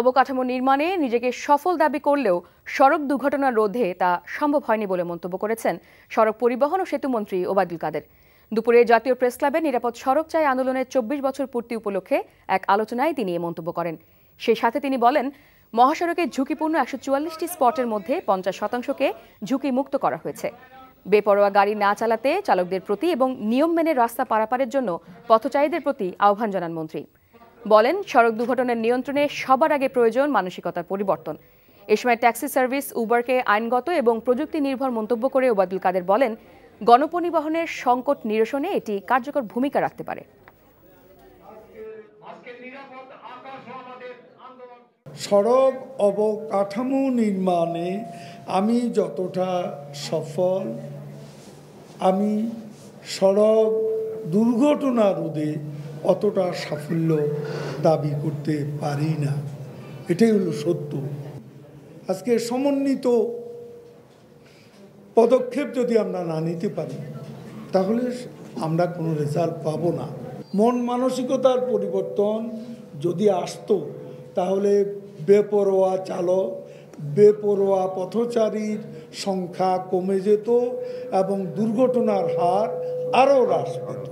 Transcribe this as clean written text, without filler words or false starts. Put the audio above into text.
অবকাঠামো নির্মাণে নিজেকে সফল দাবি করলেও সড়ক দুর্ঘটনা রোধে তা সম্ভব হয়নি বলে মন্তব্য করেছেন সড়ক পরিবহন ও সেতুমন্ত্রী ওবায়দুল কাদের। দুপুরে জাতীয় প্রেস ক্লাবে নিরাপদ সড়ক চাই আন্দোলনের ২৪ বছর পূর্তি উপলক্ষে এক আলোচনায় তিনি এ মন্তব্য করেন। সেই সাথে তিনি বলেন, মহাসড়কে ঝুঁকিপূর্ণ ১৪৪টি স্পটের মধ্যে ৫০% ঝুঁকি মুক্ত করা হয়েছে। বেপরোয়া গাড়ি না চালাতে চালকদের প্রতি এবং নিয়ম মেনে রাস্তা পারাপারের জন্য পথচারীদের প্রতি আহ্বান জানান মন্ত্রী। বলেন, সড়ক দুর্ঘটনার নিয়ন্ত্রণে সবার আগে প্রয়োজন মানসিকতার পরিবর্তন। এ সময় ট্যাক্সি সার্ভিস উবারকে আইনগত এবং প্রযুক্তি নির্ভর মন্তব্য করে ওবায়দুল কাদের বলেন, গণপরিবহনের সংকট নিরসনে এটি কার্যকর ভূমিকা রাখতে পারে। সড়ক অবকাঠামো নির্মাণে আমি যতটা সফল, আমি সড়ক দুর্ঘটনা রোধে অতটা সাফল্য দাবি করতে পারি না। এটাই হলো সত্য। আজকে সমন্বিত পদক্ষেপ যদি আমরা না নিতে পারি, তাহলে আমরা কোনো রেজাল্ট পাবো না। মন মানসিকতার পরিবর্তন যদি আসতো, তাহলে বেপরোয়া চালক, বেপরোয়া পথচারীর সংখ্যা কমে যেত এবং দুর্ঘটনার হার আরও হ্রাস পেত।